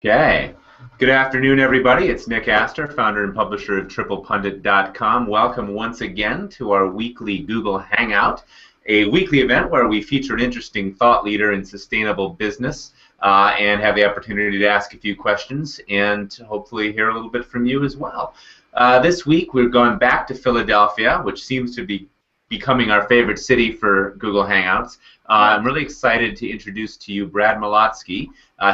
Okay. Good afternoon, everybody. It's Nick Aster, founder and publisher of TriplePundit.com. Welcome once again to our weekly Google Hangout, a weekly event where we feature an interesting thought leader in sustainable business and have the opportunity to ask a few questions and hopefully hear a little bit from you as well. This week, we're going back to Philadelphia, which seems to be becoming our favorite city for Google Hangouts. I'm really excited to introduce to you Brad Molotsky.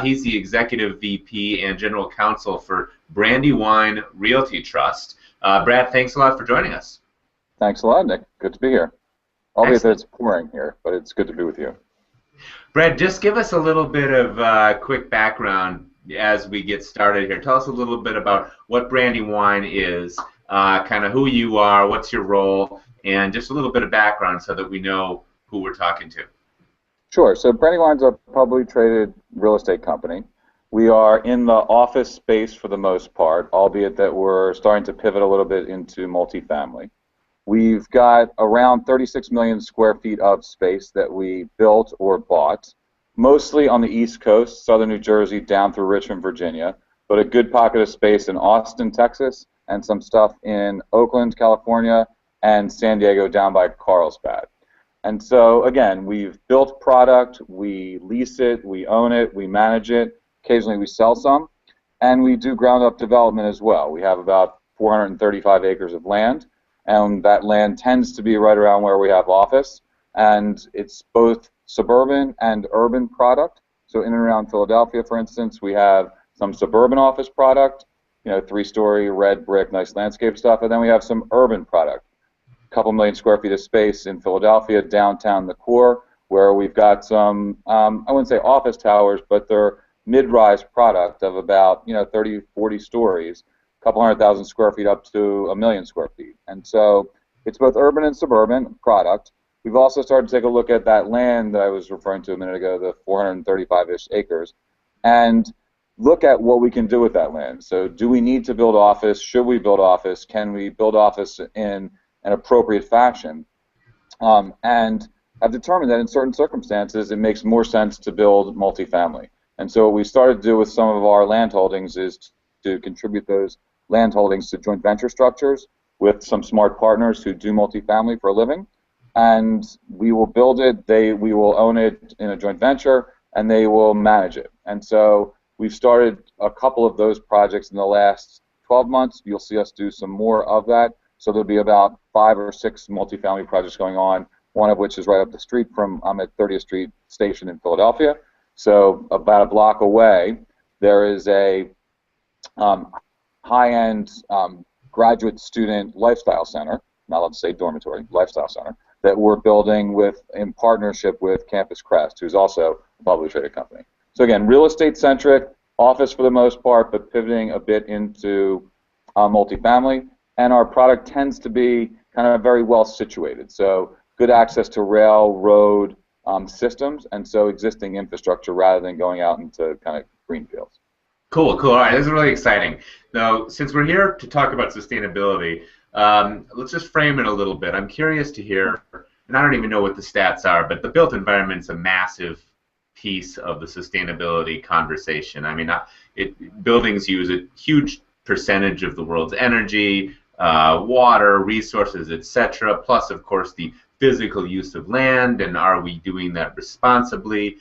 He's the Executive VP and General Counsel for Brandywine Realty Trust. Brad, thanks a lot for joining us. Thanks a lot, Nick. Good to be here. Albeit that it's pouring here, but it's good to be with you. Brad, just give us a little bit of quick background as we get started here. Tell us a little bit about what Brandywine is, kind of who you are, what's your role, and just a little bit of background so that we know who we're talking to. Sure. So Brandywine's a publicly traded real estate company. We are in the office space for the most part, albeit that we're starting to pivot a little bit into multifamily. We've got around 36 million square feet of space that we built or bought, mostly on the East Coast, southern New Jersey, down through Richmond, Virginia, but a good pocket of space in Austin, Texas, and some stuff in Oakland, California, and San Diego down by Carlsbad. And so, again, we've built product, we lease it, we own it, we manage it, occasionally we sell some, and we do ground-up development as well. We have about 435 acres of land, and that land tends to be right around where we have office, and it's both suburban and urban product. So in and around Philadelphia, for instance, we have some suburban office product, you know, 3-story, red brick, nice landscape stuff, and then we have some urban product. Couple million square feet of space in Philadelphia, downtown the core, where we've got some, I wouldn't say office towers, but they're mid-rise product of about 30, 40 stories, a couple 100,000 square feet up to 1 million square feet. And so it's both urban and suburban product. We've also started to take a look at that land that I was referring to a minute ago, the 435-ish acres, and look at what we can do with that land. So do we need to build office? Should we build office? Can we build office in an appropriate fashion, and have determined that in certain circumstances it makes more sense to build multifamily. And so what we started to do with some of our land holdings is to contribute those land holdings to joint venture structures with some smart partners who do multifamily for a living, and we will build it, we will own it in a joint venture, and they will manage it. And so we've started a couple of those projects in the last 12 months. You'll see us do some more of that. So there'll be about 5 or 6 multifamily projects going on, one of which is right up the street from, I'm at 30th Street Station in Philadelphia. So about a block away, there is a high-end graduate student lifestyle center, not allowed to say dormitory, lifestyle center, that we're building in partnership with Campus Crest, who's also a publicly traded company. So again, real estate-centric, office for the most part, but pivoting a bit into multifamily. And our product tends to be kind of very well situated, so good access to railroad systems, and so existing infrastructure rather than going out into kind of greenfields. Cool, cool. All right, this is really exciting. Now, since we're here to talk about sustainability, let's just frame it a little bit. I'm curious to hear, and I don't even know what the stats are, but the built environment's a massive piece of the sustainability conversation. I mean, buildings use a huge percentage of the world's energy, water, resources, etc., plus, of course, the physical use of land, and are we doing that responsibly,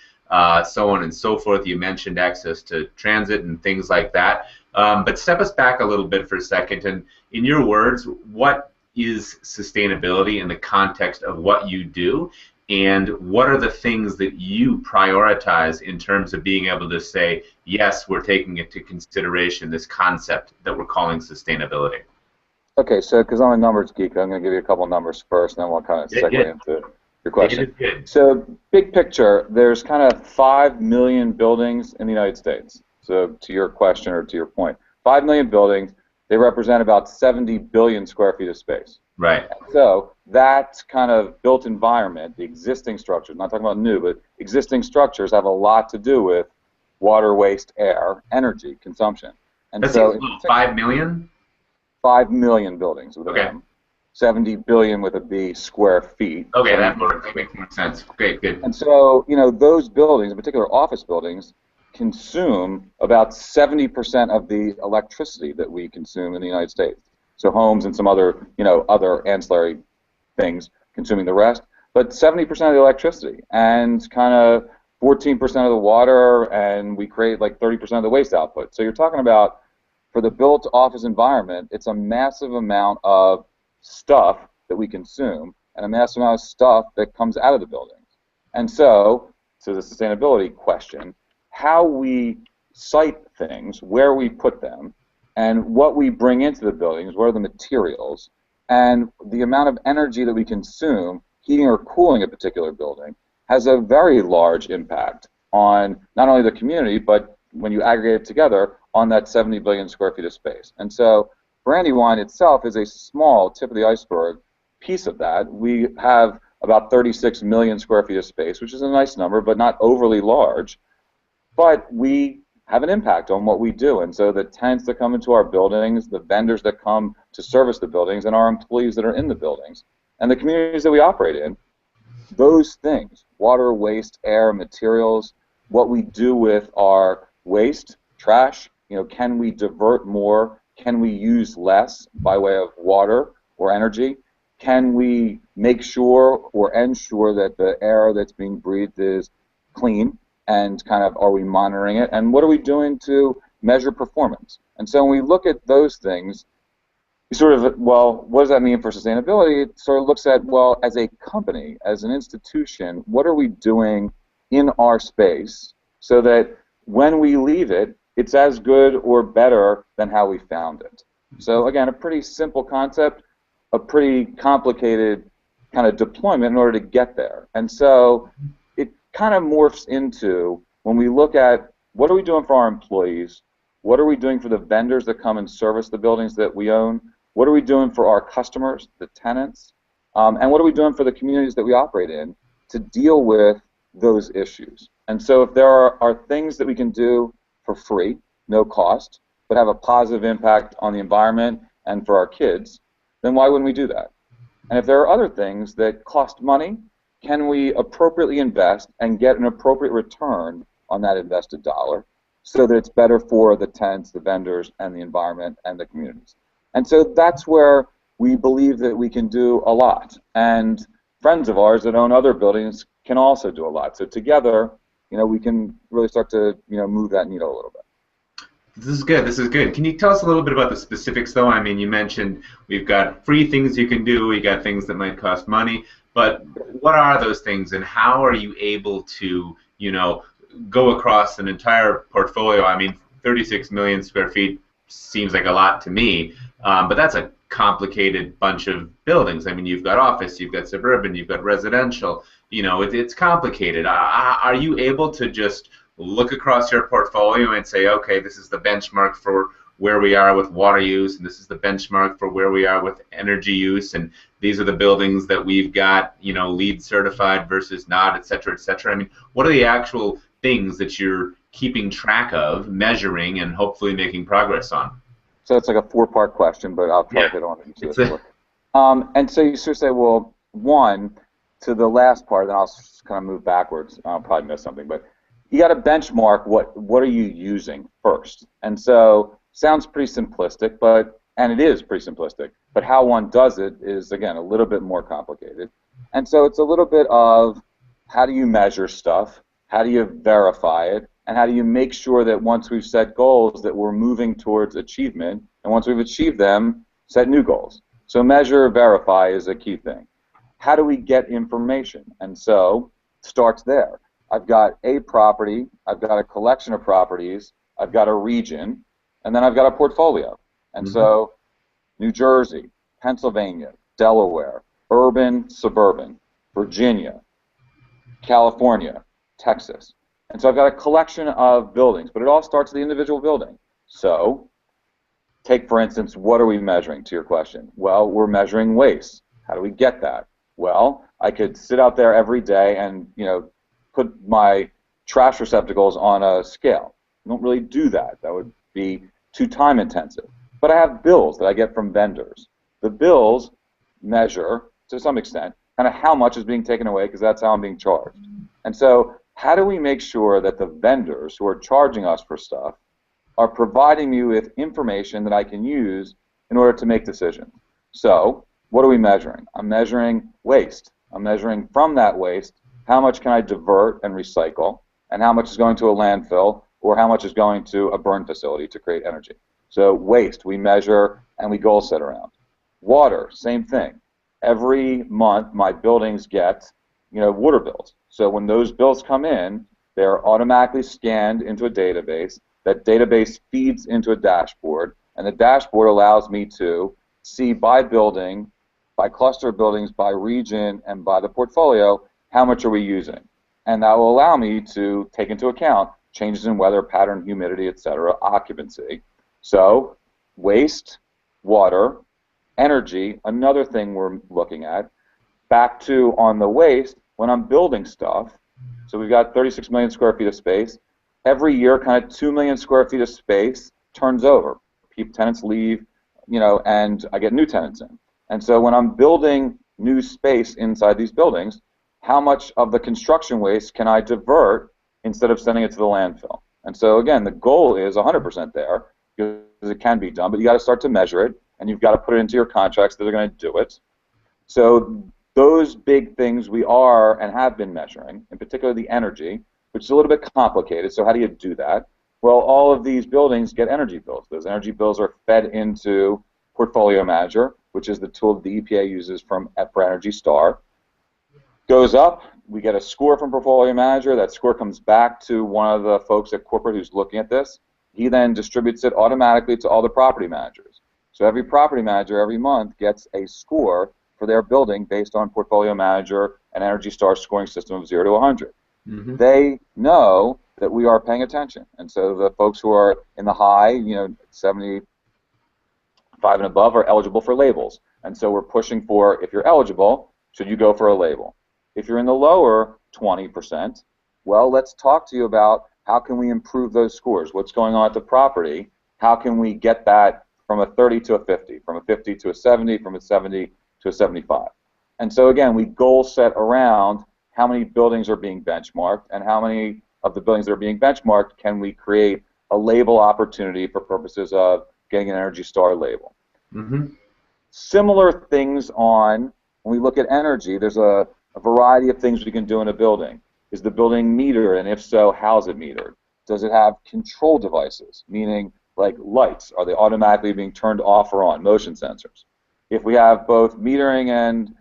so on and so forth. You mentioned access to transit and things like that. But step us back a little bit for a second, and in your words, what is sustainability in the context of what you do, and what are the things that you prioritize in terms of being able to say, yes, we're taking into consideration this concept that we're calling sustainability? Okay, so because I'm a numbers geek, I'm going to give you a couple numbers first, and then we'll kind of segue into your question. So big picture, there's kind of 5 million buildings in the United States. So to your question or to your point, 5 million buildings, they represent about 70 billion square feet of space. Right. So that kind of built environment, the existing structures, not talking about new, but existing structures have a lot to do with water, waste, air, energy consumption. And that's so 5 million? 5 million buildings with an M. 70 billion with a B square feet. Okay, that makes more sense. Great, good. And so, those buildings, in particular office buildings, consume about 70% of the electricity that we consume in the United States. So homes and some other, other ancillary things consuming the rest, but 70% of the electricity and kind of 14% of the water, and we create like 30% of the waste output. So you're talking about, for the built office environment, it's a massive amount of stuff that we consume and a massive amount of stuff that comes out of the buildings. And so, to the sustainability question, how we site things, where we put them, and what we bring into the buildings, what are the materials, and the amount of energy that we consume heating or cooling a particular building has a very large impact on not only the community, but when you aggregate it together, on that 70 billion square feet of space. And so Brandywine itself is a small tip of the iceberg piece of that. We have about 36 million square feet of space, which is a nice number, but not overly large. But we have an impact on what we do. And so the tenants that come into our buildings, the vendors that come to service the buildings, and our employees that are in the buildings, and the communities that we operate in, those things, water, waste, air, materials, what we do with our waste, trash, can we divert more? Can we use less by way of water or energy? Can we make sure or ensure that the air that's being breathed is clean? And kind of, are we monitoring it? And what are we doing to measure performance? And so when we look at those things, you sort of, well, what does that mean for sustainability? It sort of looks at, well, as a company, as an institution, what are we doing in our space so that when we leave it, it's as good or better than how we found it. So again, a pretty simple concept, a pretty complicated kind of deployment in order to get there. And so it kind of morphs into, when we look at what are we doing for our employees, what are we doing for the vendors that come and service the buildings that we own, what are we doing for our customers, the tenants, and what are we doing for the communities that we operate in to deal with those issues. And so if there are things that we can do for free, no cost, but have a positive impact on the environment and for our kids, then why wouldn't we do that? And if there are other things that cost money, can we appropriately invest and get an appropriate return on that invested dollar so that it's better for the tenants, the vendors, and the environment and the communities? And so that's where we believe that we can do a lot. And friends of ours that own other buildings can also do a lot. So together, we can really start to, move that needle a little bit. This is good. This is good. Can you tell us a little bit about the specifics, though? I mean, you mentioned we've got free things you can do. We got things that might cost money. But what are those things, and how are you able to, go across an entire portfolio? I mean, 36 million square feet seems like a lot to me, but that's a complicated bunch of buildings. I mean, you've got office, you've got suburban, you've got residential. It's complicated. Are you able to just look across your portfolio and say, okay, this is the benchmark for where we are with water use, and this is the benchmark for where we are with energy use, and these are the buildings that we've got, LEED certified versus not, et cetera, et cetera? I mean, what are the actual things that you're keeping track of, measuring, and hopefully making progress on? So it's like a four-part question, but I'll try to hit on each of the four. And so you sort of say, well, one, to the last part, then I'll just kind of move backwards. I'll probably miss something, but you got to benchmark what are you using first. And so sounds pretty simplistic, and it is pretty simplistic, but how one does it is, again, a little bit more complicated. And so it's a little bit of how do you measure stuff, how do you verify it, and how do you make sure that once we've set goals that we're moving towards achievement, and once we've achieved them, set new goals. So measure, verify is a key thing. How do we get information? And so it starts there. I've got a property, I've got a collection of properties, I've got a region, and then I've got a portfolio. And so New Jersey, Pennsylvania, Delaware, urban, suburban, Virginia, California, Texas. And so I've got a collection of buildings, but it all starts at the individual building. So take, for instance, what are we measuring, to your question? Well, we're measuring waste. How do we get that? Well, I could sit out there every day and, put my trash receptacles on a scale. I don't really do that. That would be too time intensive. But I have bills that I get from vendors. The bills measure, to some extent, kind of how much is being taken away, because that's how I'm being charged. And so how do we make sure that the vendors who are charging us for stuff are providing me with information that I can use in order to make decisions? So what are we measuring? I'm measuring waste. I'm measuring from that waste how much can I divert and recycle, and how much is going to a landfill, or how much is going to a burn facility to create energy. So waste, we measure and we goal set around. Water, same thing. Every month my buildings get, water bills. So when those bills come in, they're automatically scanned into a database. That database feeds into a dashboard, and the dashboard allows me to see by building, by cluster of buildings, by region, and by the portfolio, how much are we using. And that will allow me to take into account changes in weather pattern, humidity, etc., occupancy. So waste, water, energy, another thing we're looking at. Back to on the waste, when I'm building stuff, so we've got 36 million square feet of space. Every year, kind of 2 million square feet of space turns over. Tenants leave, and I get new tenants in. And so when I'm building new space inside these buildings, how much of the construction waste can I divert instead of sending it to the landfill? And so again, the goal is 100% there, because it can be done, but you got to start to measure it, and you've got to put it into your contracts that are going to do it. So those big things we are and have been measuring, in particular the energy, which is a little bit complicated. So how do you do that? Well, all of these buildings get energy bills. Those energy bills are fed into Portfolio Manager, which is the tool that the EPA uses for Energy Star. Goes up, we get a score from Portfolio Manager. That score comes back to one of the folks at corporate who's looking at this. He then distributes it automatically to all the property managers. So every property manager every month gets a score for their building based on Portfolio Manager and Energy Star scoring system of 0 to 100. Mm-hmm. They know that we are paying attention. And so the folks who are in the high, 75 and above, are eligible for labels. And so we're pushing for, if you're eligible, should you go for a label? If you're in the lower 20%, well, let's talk to you about how can we improve those scores? What's going on at the property? How can we get that from a 30 to a 50, from a 50 to a 70, from a 70 to a 75? And so again, we goal set around how many buildings are being benchmarked, and how many of the buildings that are being benchmarked can we create a label opportunity for purposes of getting an Energy Star label. Mm-hmm. Similar things when we look at energy, there's a variety of things we can do in a building. Is the building metered, and if so, how's it metered? Does it have control devices, meaning like lights? Are they automatically being turned off or on? Motion sensors. If we have both metering and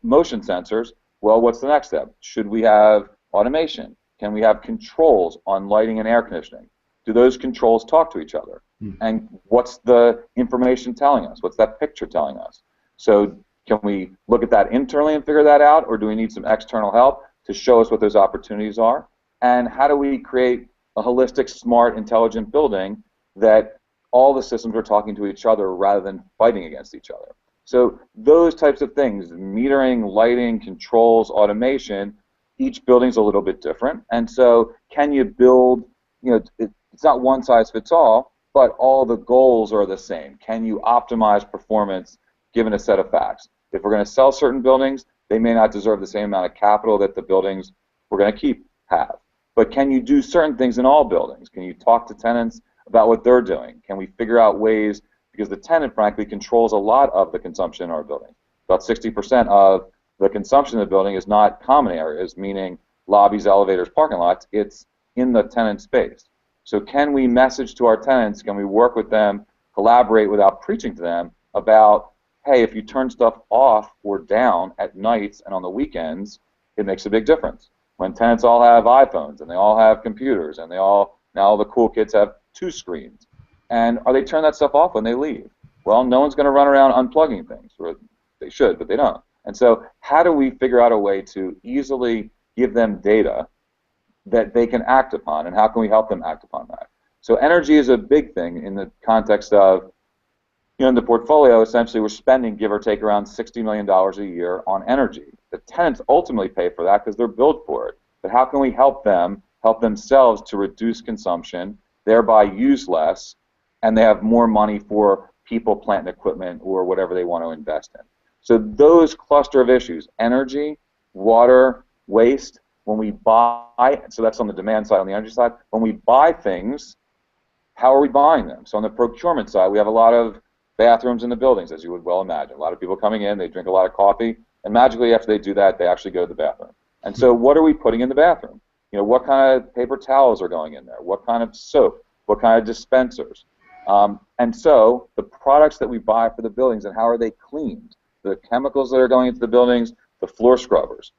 motion sensors, well, what's the next step? Should we have automation? Can we have controls on lighting and air conditioning? Do those controls talk to each other? And what's the information telling us? What's that picture telling us? So can we look at that internally and figure that out, or do we need some external help to show us what those opportunities are? And how do we create a holistic, smart, intelligent building that all the systems are talking to each other rather than fighting against each other? So those types of things, metering, lighting, controls, automation, each building's a little bit different. And so can you build, it's not one size fits all, but all the goals are the same. Can you optimize performance given a set of facts? If we're going to sell certain buildings, they may not deserve the same amount of capital that the buildings we're going to keep have. But can you do certain things in all buildings? Can you talk to tenants about what they're doing? Can we figure out ways, because the tenant, frankly, controls a lot of the consumption in our building. About 60% of the consumption of the building is not common areas, meaning lobbies, elevators, parking lots. It's in the tenant space. So can we message to our tenants, can we work with them, collaborate without preaching to them about, hey, if you turn stuff off or down at nights and on the weekends, it makes a big difference. When tenants all have iPhones and they all have computers and now the cool kids have 2 screens. And are they turn that stuff off when they leave? Well, no one's going to run around unplugging things, or they should, but they don't. And so how do we figure out a way to easily give them data that they can act upon, and how can we help them act upon that? So energy is a big thing in the context of, in the portfolio, essentially we're spending, give or take, around $60 million a year on energy. The tenants ultimately pay for that because they're billed for it. But how can we help them, help themselves to reduce consumption, thereby use less, and they have more money for people, plant, and equipment, or whatever they want to invest in? So those cluster of issues, energy, water, waste, when we buy, so that's on the demand side. On the energy side, when we buy things, how are we buying them? So on the procurement side, we have a lot of bathrooms in the buildings, as you would well imagine. A lot of people coming in, they drink a lot of coffee, and magically after they do that, they actually go to the bathroom. And so what are we putting in the bathroom? You know, what kind of paper towels are going in there? What kind of soap? What kind of dispensers? And so the products that we buy for the buildings, and how are they cleaned? The chemicals that are going into the buildings, the floor scrubbers.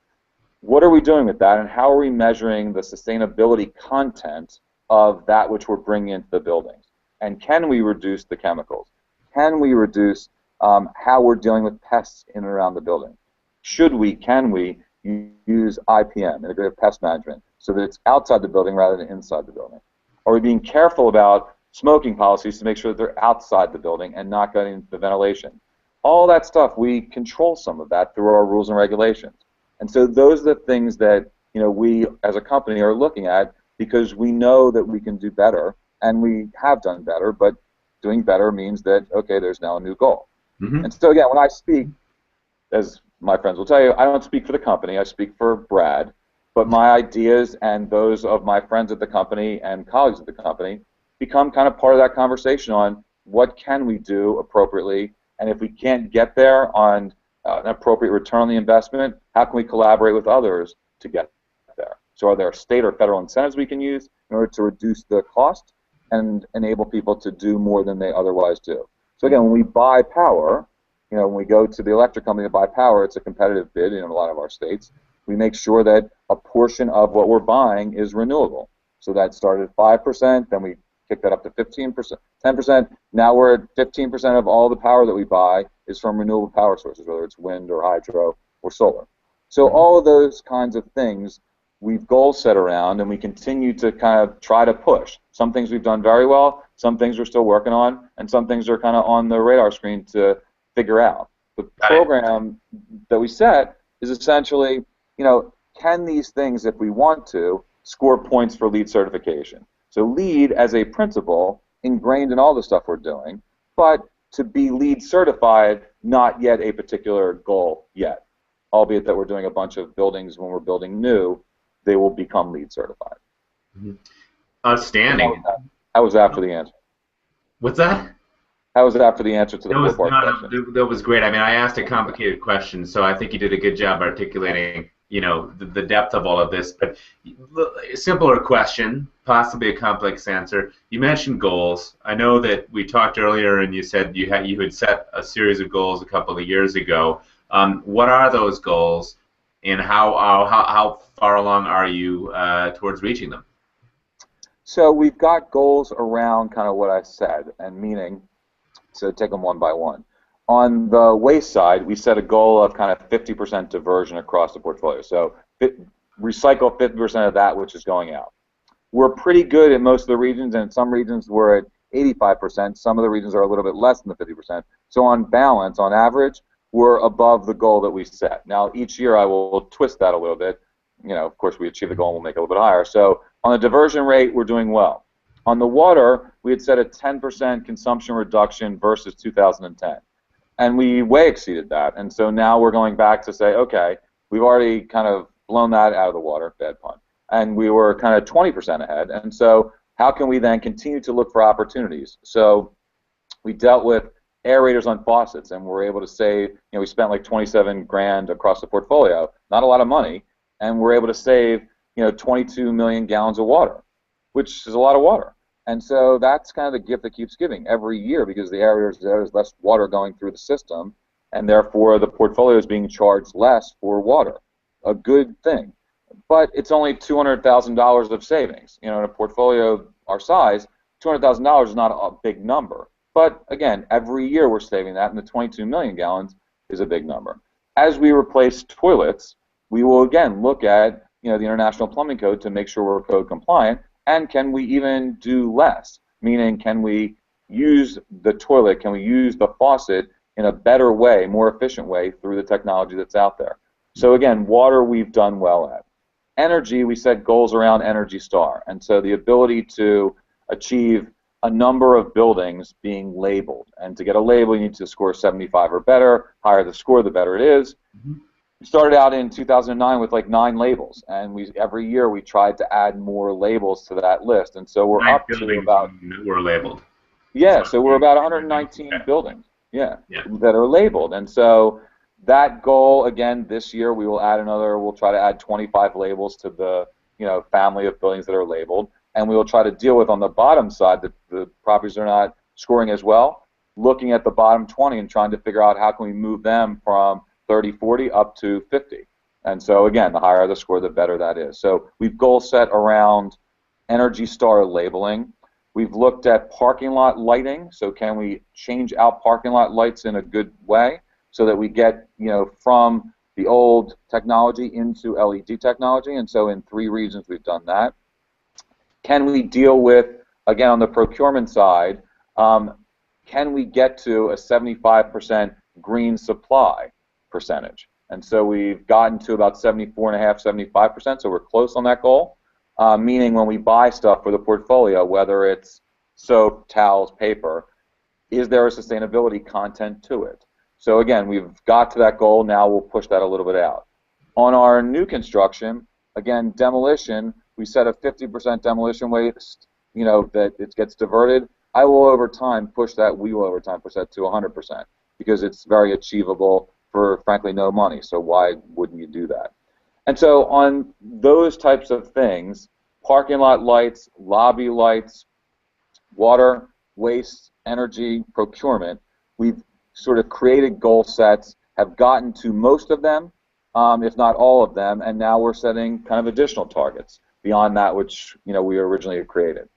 What are we doing with that, and how are we measuring the sustainability content of that which we're bringing into the buildings? And can we reduce the chemicals? Can we reduce how we're dealing with pests in and around the building? Can we use IPM, integrated pest management, so that it's outside the building rather than inside the building? Are we being careful about smoking policies to make sure that they're outside the building and not getting into the ventilation? All that stuff, we control some of that through our rules and regulations. And so those are the things that, you know, we as a company are looking at, because we know that we can do better, and we have done better, but doing better means that, okay, there's now a new goal. And so again, when I speak, as my friends will tell you, I don't speak for the company, I speak for Brad, but my ideas and those of my friends at the company and colleagues at the company become kind of part of that conversation on what can we do appropriately, and if we can't get there on an appropriate return on the investment, how can we collaborate with others to get there? So are there state or federal incentives we can use in order to reduce the cost and enable people to do more than they otherwise do? So again, when we buy power, you know, when we go to the electric company to buy power, it's a competitive bid in a lot of our states. We make sure that a portion of what we're buying is renewable. So that started at 5%, then we kicked that up to 15%, 10%. Now we're at 15% of all the power that we buy is from renewable power sources, whether it's wind or hydro or solar. So all of those kinds of things we've goal set around, and we continue to kind of try to push. Some things we've done very well, some things we're still working on, and some things are kind of on the radar screen to figure out. The program that we set is essentially, you know, can these things, if we want to, score points for LEED certification? So LEED as a principle ingrained in all the stuff we're doing, but to be LEED certified, not yet a particular goal yet. Albeit that we're doing a bunch of buildings when we're building new, they will become LEED certified. Outstanding. How was that for the answer? What's that? How was that for the answer to the four-part question? That was great. I mean, I asked a complicated question, so I think you did a good job articulating, you know, the depth of all of this. But a simpler question, possibly a complex answer. You mentioned goals. I know that we talked earlier, and you said you had set a series of goals a couple of years ago. What are those goals, and how far along are you towards reaching them? So we've got goals around kind of what I said, and meaning, so take them one by one. On the waste side, we set a goal of kind of 50% diversion across the portfolio. So recycle 50% of that which is going out. We're pretty good in most of the regions, and in some regions we're at 85%. Some of the regions are a little bit less than the 50%. So on balance, on average, we're above the goal that we set. Now, each year I will twist that a little bit. You know, of course, we achieve the goal and we'll make it a little bit higher. So on the diversion rate, we're doing well. On the water, we had set a 10% consumption reduction versus 2010. And we way exceeded that. And so now we're going back to say, okay, we've already kind of blown that out of the water, bad pun. And we were kind of 20% ahead. And so how can we then continue to look for opportunities? So we dealt with aerators on faucets, and we're able to save, you know, we spent like 27 grand across the portfolio, not a lot of money, and we're able to save, you know, 22 million gallons of water, which is a lot of water. And so that's kind of the gift that keeps giving every year, because the aerators, there's less water going through the system, and therefore the portfolio is being charged less for water. A good thing. But it's only $200,000 of savings. You know, in a portfolio our size, $200,000 is not a big number. But again, every year we're saving that, and the 22 million gallons is a big number. As we replace toilets, we will again look at, you know, the International Plumbing Code to make sure we're code compliant, and can we even do less? Meaning, can we use the toilet, can we use the faucet in a better way, more efficient way through the technology that's out there? So again, water we've done well at. Energy, we set goals around Energy Star, and so the ability to achieve a number of buildings being labeled. And to get a label, you need to score 75 or better. Higher the score, the better it is. started out in 2009 with like 9 labels, and every year we tried to add more labels to that list, and so we're 9 up to buildings about, were labeled. yeah, So so we're about 119 okay. buildings, yeah, Yeah. that are labeled. And so that goal, again, this year we will add another, we'll try to add 25 labels to the, family of buildings that are labeled, and we will try to deal with, on the bottom side, the properties that are not scoring as well, looking at the bottom 20 and trying to figure out how can we move them from 30, 40 up to 50. And so again, the higher the score, the better that is. So we've goal set around Energy Star labeling. We've looked at parking lot lighting, so can we change out parking lot lights in a good way so that we get, from the old technology into LED technology, and so in 3 regions we've done that. Can we deal with, again, on the procurement side, can we get to a 75% green supply percentage? And so we've gotten to about 74.5%, 75%, so we're close on that goal. Meaning when we buy stuff for the portfolio, whether it's soap, towels, paper, is there a sustainability content to it? So again, we've got to that goal. Now we'll push that a little bit out. On our new construction, again, demolition, we set a 50% demolition waste, that it gets diverted. I will over time push that, we will over time push that to 100% because it's very achievable for, frankly, no money. So why wouldn't you do that? And so on those types of things, parking lot lights, lobby lights, water, waste, energy, procurement, we've sort of created goal sets, have gotten to most of them, if not all of them, and now we're setting kind of additional targets beyond that which we originally had created.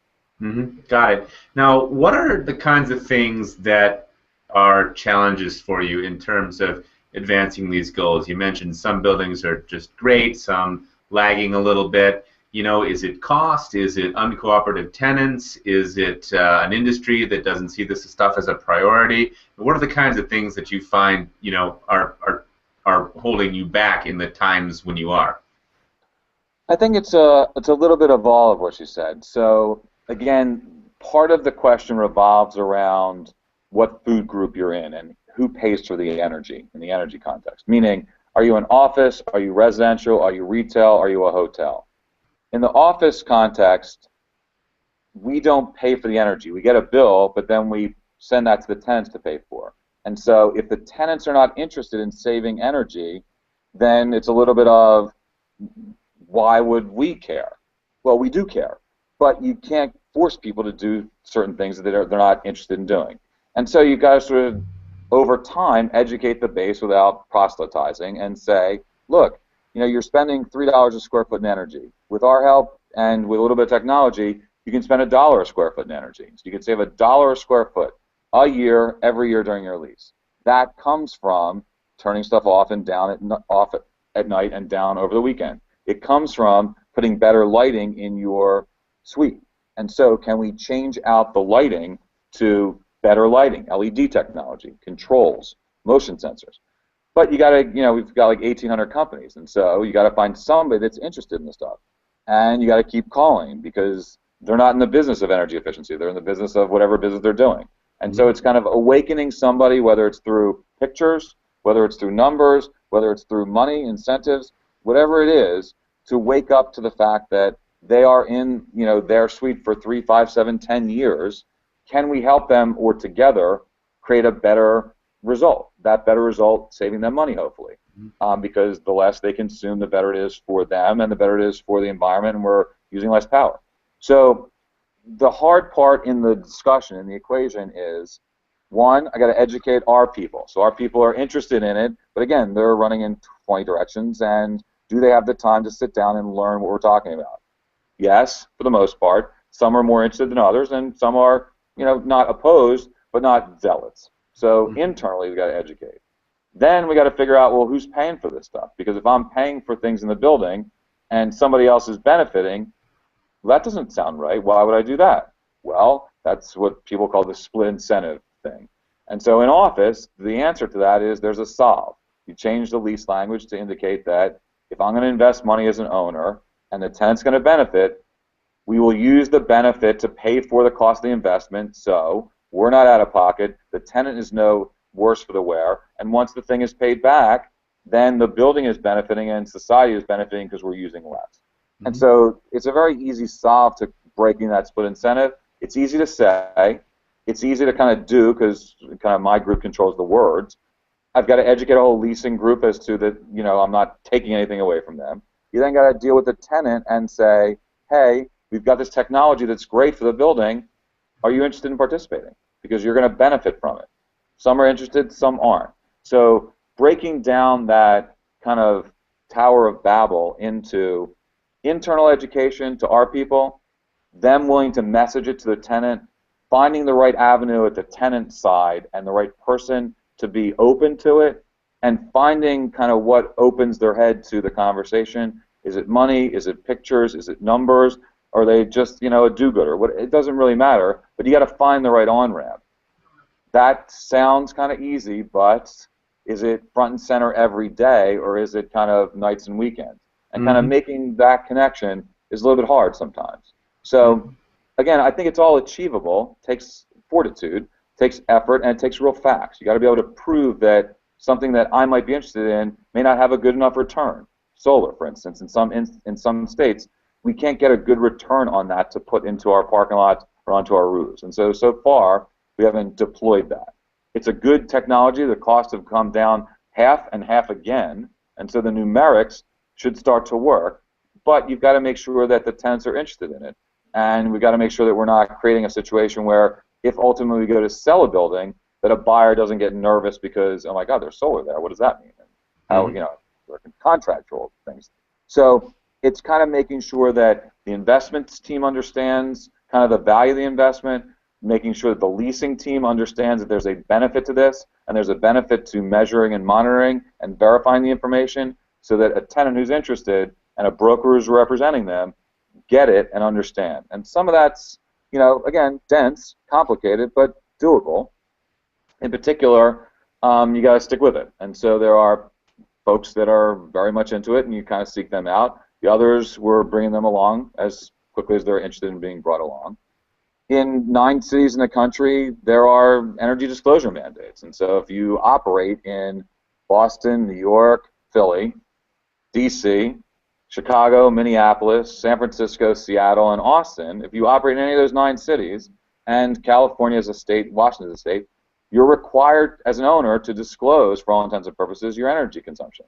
Mm-hmm. Got it. Now, what are the kinds of things that are challenges for you in terms of advancing these goals? You mentioned some buildings are just great, some lagging a little bit. Is it cost? Is it uncooperative tenants? Is it an industry that doesn't see this stuff as a priority? What are the kinds of things that you find are holding you back in the times when you are? I think it's a little bit of all of what you said. So again, part of the question revolves around what food group you're in and who pays for the energy in the energy context. Meaning, are you an office? Are you residential? Are you retail? Are you a hotel? In the office context, we don't pay for the energy. We get a bill, but then we send that to the tenants to pay for. And so if the tenants are not interested in saving energy, then it's a little bit of, why would we care? Well, we do care, but you can't force people to do certain things that they're not interested in doing. And so you got to sort of, over time, educate the base without proselytizing and say, look, you're spending $3 a square foot in energy. With our help and with a little bit of technology, you can spend $1 a square foot in energy. So you can save $1 a square foot a year, every year during your lease. That comes from turning stuff off and down off at night and down over the weekend. It comes from putting better lighting in your suite. And so can we change out the lighting to better lighting, LED technology, controls, motion sensors? But you got to, we've got like 1,800 companies, and so you got to find somebody that's interested in this stuff. And you got to keep calling because they're not in the business of energy efficiency. They're in the business of whatever business they're doing. And so it's kind of awakening somebody, whether it's through pictures, whether it's through numbers, whether it's through money, incentives, whatever it is, to wake up to the fact that they are in, their suite for 3, 5, 7, 10 years. Can we help them or together create a better result? That better result saving them money, hopefully, because the less they consume, the better it is for them and the better it is for the environment, and we're using less power. So the hard part in the discussion, in the equation is, one, I got to educate our people. So our people are interested in it, but again, they're running in 20 directions, and do they have the time to sit down and learn what we're talking about? Yes, for the most part. Some are more interested than others, and some are, not opposed, but not zealots. So internally, we got to educate. Then we got to figure out, well, who's paying for this stuff? Because if I'm paying for things in the building and somebody else is benefiting, well, that doesn't sound right. Why would I do that? Well, that's what people call the split incentive thing. And so in office, the answer to that is there's a solve. You change the lease language to indicate that if I'm going to invest money as an owner and the tenant's going to benefit, we will use the benefit to pay for the cost of the investment, so we're not out of pocket, the tenant is no worse for the wear, and once the thing is paid back, then the building is benefiting and society is benefiting because we're using less. And Mhm. so it's a very easy solve to breaking that split incentive. It's easy to say. It's easy to kind of do because kind of my group controls the words. I've got to educate a whole leasing group as to that, I'm not taking anything away from them. You then got to deal with the tenant and say, hey, we've got this technology that's great for the building. Are you interested in participating? Because you're going to benefit from it. Some are interested, some aren't. So breaking down that kind of Tower of Babel into internal education to our people, them willing to message it to the tenant, finding the right avenue at the tenant side and the right person to be open to it, and finding kind of what opens their head to the conversation. Is it money? Is it pictures? Is it numbers? Or are they just, a do-gooder? It doesn't really matter, but you got to find the right on-ramp. That sounds kind of easy, but is it front and center every day, or is it kind of nights and weekends? And kind of Mhm. making that connection is a little bit hard sometimes. So, again, I think it's all achievable. It takes fortitude, takes effort, and it takes real facts. You got to be able to prove that something that I might be interested in may not have a good enough return. Solar, for instance, in some states, we can't get a good return on that to put into our parking lots or onto our roofs. And so far, we haven't deployed that. It's a good technology. The costs have come down half and half again, and so the numerics should start to work. But you've got to make sure that the tenants are interested in it, and we've got to make sure that we're not creating a situation where, if ultimately we go to sell a building, that a buyer doesn't get nervous because, oh my God, there's solar there. What does that mean? And how, contractual things. So it's kind of making sure that the investments team understands kind of the value of the investment, making sure that the leasing team understands that there's a benefit to this, and there's a benefit to measuring and monitoring and verifying the information, so that a tenant who's interested and a broker who's representing them get it and understand. And some of that's, again, dense, complicated, but doable. In particular, you got to stick with it. And so there are folks that are very much into it, and you kind of seek them out. The others, we're bringing them along as quickly as they're interested in being brought along. In 9 cities in the country, there are energy disclosure mandates. And so if you operate in Boston, New York, Philly, D.C., Chicago, Minneapolis, San Francisco, Seattle, and Austin, if you operate in any of those 9 cities, and California as a state, Washington as a state, you're required as an owner to disclose, for all intents and purposes, your energy consumption.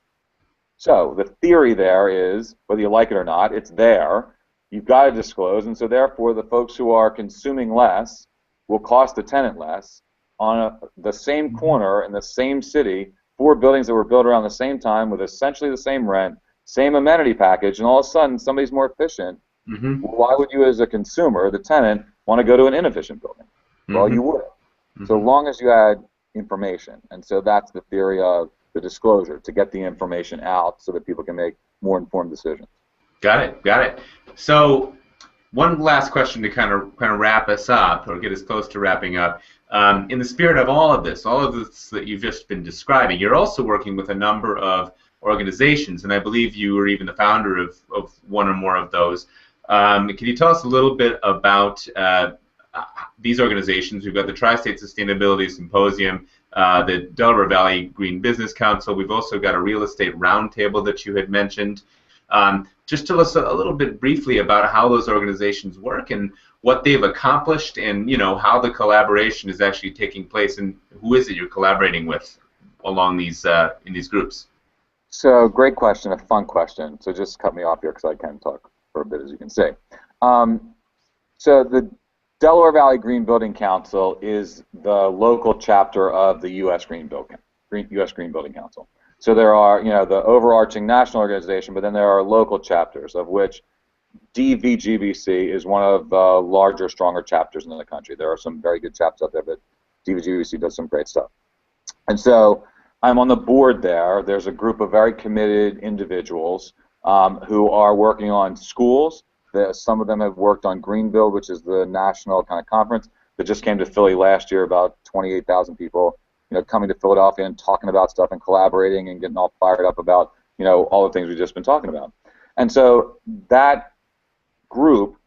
So the theory there is, whether you like it or not, it's there. You've got to disclose, and so therefore the folks who are consuming less will cost the tenant less. On the same corner in the same city, 4 buildings that were built around the same time with essentially the same rent, same amenity package, and all of a sudden somebody's more efficient. Mhm. Why would you, as a consumer, the tenant, want to go to an inefficient building? Well, you would, so long as you had information. And so that's the theory of the disclosure, to get the information out so that people can make more informed decisions. Got it. Got it. So, one last question to kind of wrap us up, or get us close to wrapping up. In the spirit of all of this that you've just been describing, you're also working with a number of organizations, and I believe you were even the founder of one or more of those. Can you tell us a little bit about these organizations? We've got the Tri-State Sustainability Symposium, the Delaware Valley Green Business Council. We've also got a Real Estate Roundtable that you had mentioned. Just tell us a little bit briefly about how those organizations work and what they've accomplished, and how the collaboration is actually taking place, and who is it you're collaborating with along these in these groups. So great question, a fun question. So just cut me off here because I can talk for a bit, as you can see. So the Delaware Valley Green Building Council is the local chapter of the U.S. Green Building Council. So there are, the overarching national organization, but then there are local chapters, of which DVGBC is one of the larger, stronger chapters in the country. There are some very good chapters out there, but DVGBC does some great stuff. And so I'm on the board there. There's a group of very committed individuals who are working on schools. Some of them have worked on Greenbuild, which is the national kind of conference that just came to Philly last year, about 28,000 people, coming to Philadelphia and talking about stuff and collaborating and getting all fired up about, all the things we've just been talking about. And so that group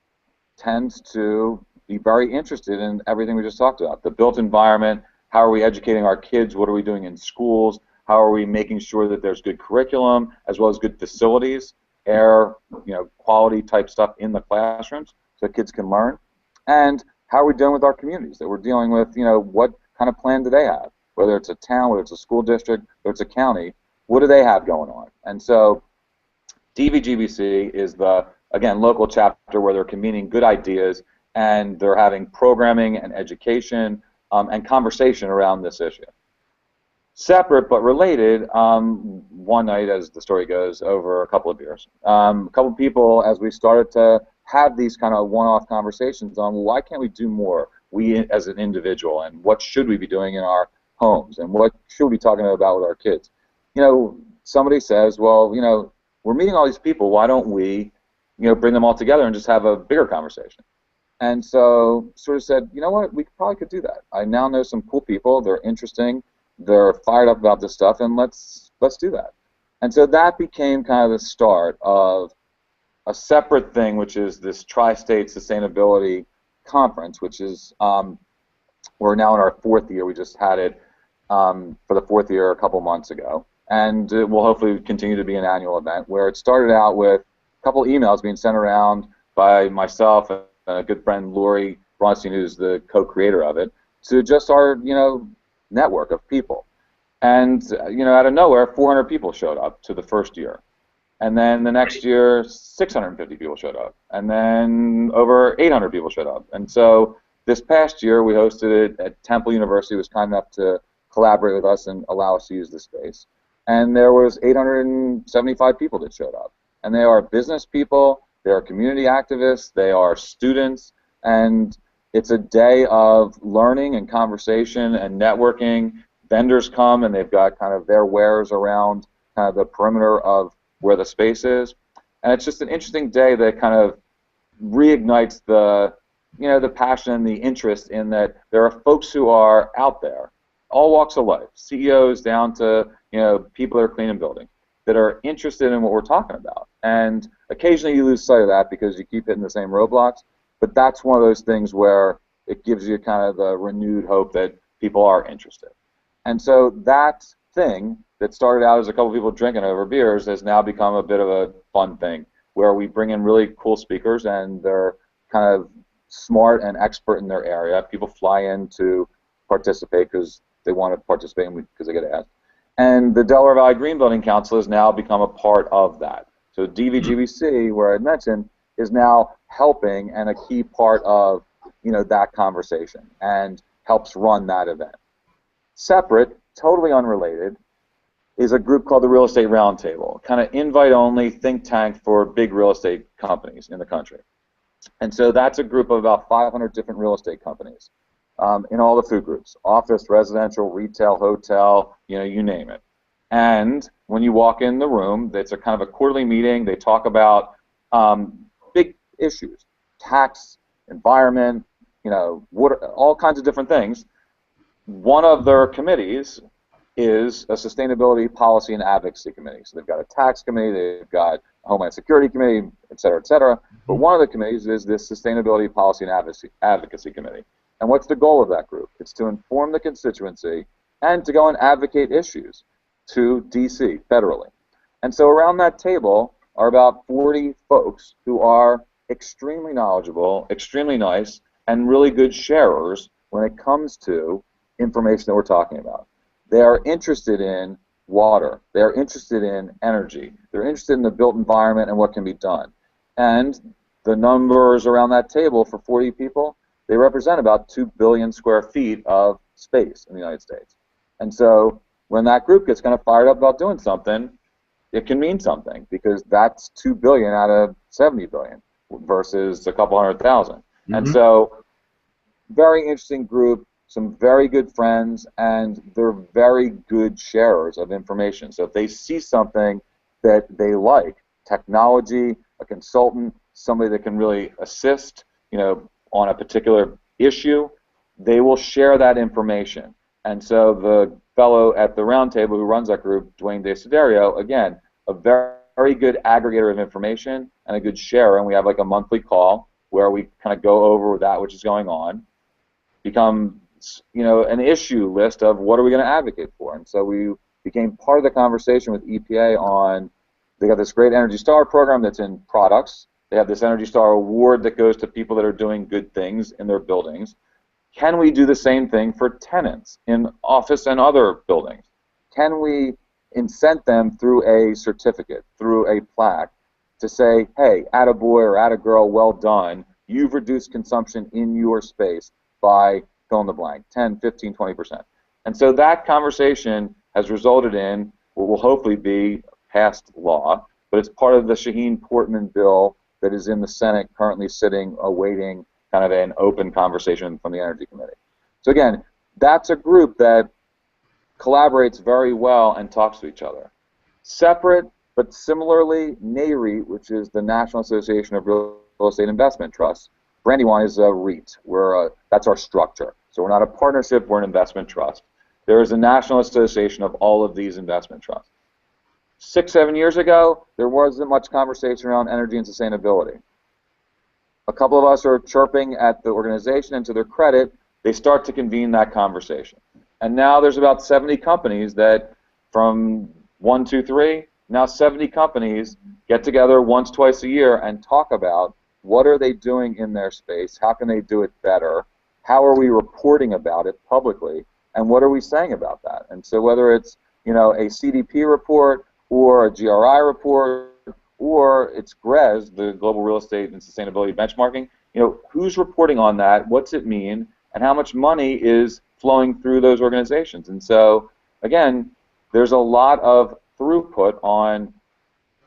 tends to be very interested in everything we just talked about. The built environment, how are we educating our kids, what are we doing in schools, How are we making sure that there's good curriculum as well as good facilities, air, quality type stuff in the classrooms so kids can learn? And how are we doing with our communities that we're dealing with? What kind of plan do they have? Whether it's a town, whether it's a school district, whether it's a county, what do they have going on? And so DVGBC is the, again, local chapter where they're convening good ideas and they're having programming and education and conversation around this issue. Separate but related, one night, as the story goes, over a couple of beers, a couple of people, as we started to have these kind of one-off conversations on, well, why can't we do more, we as an individual, and what should we be doing in our homes, and what should we be talking about with our kids? Somebody says, well, we're meeting all these people, why don't we, bring them all together and just have a bigger conversation? And so sort of said, you know what, we probably could do that. I now know some cool people, they're interesting, they're fired up about this stuff, and let's do that. And so that became kind of the start of a separate thing, which is this Tri-State Sustainability Conference, which is, we're now in our 4th year. We just had it for the 4th year a couple months ago. And it will hopefully continue to be an annual event where it started out with a couple emails being sent around by myself and a good friend, Lori Bronstein, who's the co-creator of it, to just our, network of people. And, out of nowhere, 400 people showed up to the first year. And then the next year, 650 people showed up. And then over 800 people showed up. And so this past year, we hosted it at Temple University, was kind enough to collaborate with us and allow us to use the space. And there was 875 people that showed up. And they are business people, they are community activists, they are students, and it's a day of learning and conversation and networking. Vendors come and they've got kind of their wares around kind of the perimeter of where the space is. And it's just an interesting day that kind of reignites the, the passion and the interest in that there are folks who are out there, all walks of life, CEOs down to, people that are cleaning buildings, that are interested in what we're talking about. And occasionally you lose sight of that because you keep hitting the same roadblocks. But that's one of those things where it gives you kind of the renewed hope that people are interested. And so that thing that started out as a couple of people drinking over beers has now become a bit of a fun thing where we bring in really cool speakers and they're kind of smart and expert in their area. People fly in to participate because they want to participate because they get asked. And the Delaware Valley Green Building Council has now become a part of that. So DVGBC, where I mentioned, is now helping and a key part of that conversation and helps run that event. Separate, totally unrelated, is a group called the Real Estate Roundtable, kind of invite-only think tank for big real estate companies in the country. And so that's a group of about 500 different real estate companies in all the food groups, office, residential, retail, hotel, you name it. And when you walk in the room, it's a kind of a quarterly meeting. They talk about big issues, tax, environment, all kinds of different things. One of their committees is a sustainability policy and advocacy committee. So they've got a tax committee, they've got a homeland security committee, et cetera, et cetera. But one of the committees is this sustainability policy and advocacy committee. And what's the goal of that group? It's to inform the constituency and to go and advocate issues to DC federally. And so around that table are about 40 folks who are extremely knowledgeable, extremely nice, and really good sharers when it comes to information that we're talking about. They are interested in water. They are interested in energy. They're interested in the built environment and what can be done. And the numbers around that table for 40 people, they represent about 2 billion square feet of space in the United States. And so when that group gets kind of fired up about doing something, it can mean something because that's 2 billion out of 70 billion versus a couple 100,000. Mm-hmm. And so very interesting group, some very good friends, and they're very good sharers of information. So if they see something that they like, technology, a consultant, somebody that can really assist, on a particular issue, they will share that information. And so the fellow at the roundtable who runs that group, Dwayne DeSiderio, again, a very, very good aggregator of information and a good sharer, and we have like a monthly call where we kind of go over that which is going on, become an issue list of what are we going to advocate for. And so we became part of the conversation with EPA on, they got this great Energy Star program that's in products. They have this Energy Star award that goes to people that are doing good things in their buildings. Can we do the same thing for tenants in office and other buildings? Can we incent them through a certificate, through a plaque, to say, hey, attaboy or attagirl, well done, you've reduced consumption in your space by fill in the blank, 10, 15, 20%. And so that conversation has resulted in what will hopefully be passed law, but it's part of the Shaheen-Portman bill that is in the Senate currently sitting awaiting kind of an open conversation from the Energy Committee. So again, that's a group that collaborates very well and talks to each other. Separate, but similarly, NAREIT, which is the National Association of Real Estate Investment Trusts. Brandywine is a REIT. That's our structure. So we're not a partnership, we're an investment trust. There is a national association of all of these investment trusts. 6, 7 years ago, there wasn't much conversation around energy and sustainability. A couple of us are chirping at the organization, and to their credit, they start to convene that conversation. And now there's about 70 companies that, from 1, 2, 3, now 70 companies get together once, twice a year and talk about what are they doing in their space, how can they do it better, how are we reporting about it publicly, and what are we saying about that? And so whether it's, you know, a CDP report or a GRI report or it's GRES, the Global Real Estate and Sustainability Benchmarking, you know, who's reporting on that, what's it mean, and how much money is flowing through those organizations? And so, again, there's a lot of throughput on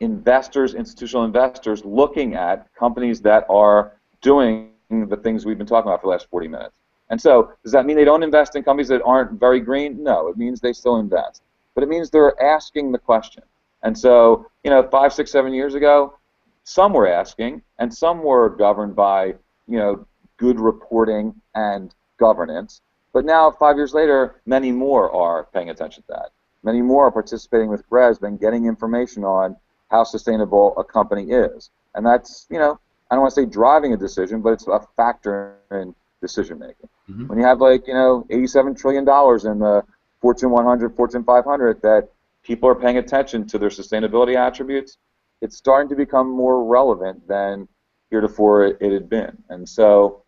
investors, institutional investors, looking at companies that are doing the things we've been talking about for the last 40 minutes. And so, does that mean they don't invest in companies that aren't very green? No, it means they still invest. But it means they're asking the question. And so, you know, 5, 6, 7 years ago, some were asking, and some were governed by, you know, good reporting and governance. But now, 5 years later, many more are paying attention to that. Many more are participating with GRES and getting information on how sustainable a company is. And that's, you know, I don't want to say driving a decision, but it's a factor in decision making. Mm-hmm. When you have, like, you know, $87 trillion in the Fortune 100, Fortune 500 that people are paying attention to their sustainability attributes, it's starting to become more relevant than heretofore it had been. And so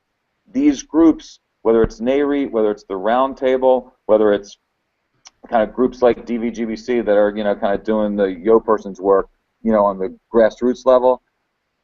these groups, whether it's NAREIT, whether it's the Roundtable, whether it's kind of groups like DVGBC that are, you know, kind of doing the yo person's work, you know, on the grassroots level,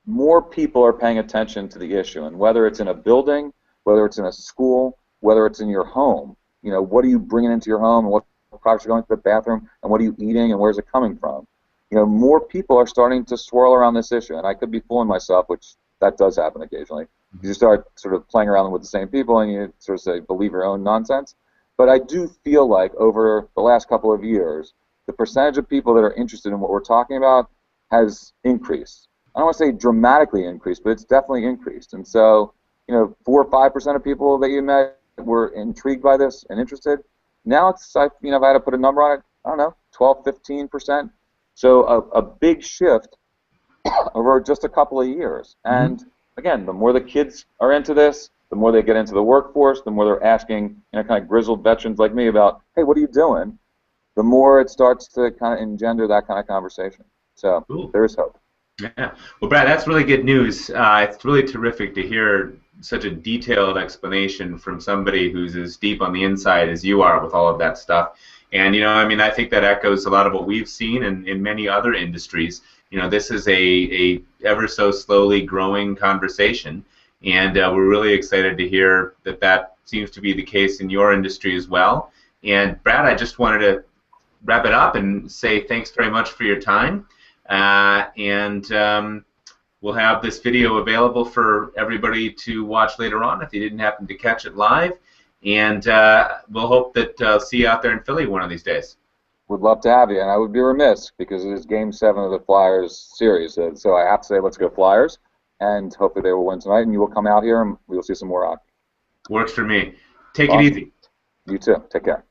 more people are paying attention to the issue. And whether it's in a building, whether it's in a school, whether it's in your home, you know, what are you bringing into your home, and what products are going to the bathroom, and what are you eating, and where's it coming from? You know, more people are starting to swirl around this issue, and I could be fooling myself, which that does happen occasionally. You start sort of playing around with the same people, and you sort of say, believe your own nonsense. But I do feel like over the last couple of years, the percentage of people that are interested in what we're talking about has increased. I don't want to say dramatically increased, but it's definitely increased. And so, you know, 4 or 5% of people that you met were intrigued by this and interested. Now it's, you know, if I had to put a number on it, I don't know, 12, 15%. So a big shift over just a couple of years. And again, the more the kids are into this, the more they get into the workforce, the more they're asking, you know, kind of grizzled veterans like me about, hey, what are you doing? The more it starts to kind of engender that kind of conversation. So there is hope. Yeah. Well, Brad, that's really good news. It's really terrific to hear such a detailed explanation from somebody who's as deep on the inside as you are with all of that stuff. And, you know, I mean, I think that echoes a lot of what we've seen in many other industries. You know, this is a ever so slowly growing conversation, and we're really excited to hear that that seems to be the case in your industry as well. And Brad, I just wanted to wrap it up and say thanks very much for your time. We'll have this video available for everybody to watch later on if you didn't happen to catch it live. And we'll hope that see you out there in Philly one of these days. Would love to have you, and I would be remiss because it is Game 7 of the Flyers series. So I have to say, let's go Flyers, and hopefully they will win tonight, and you will come out here and we will see some more hockey. Works for me. Take it easy. You too. Take care.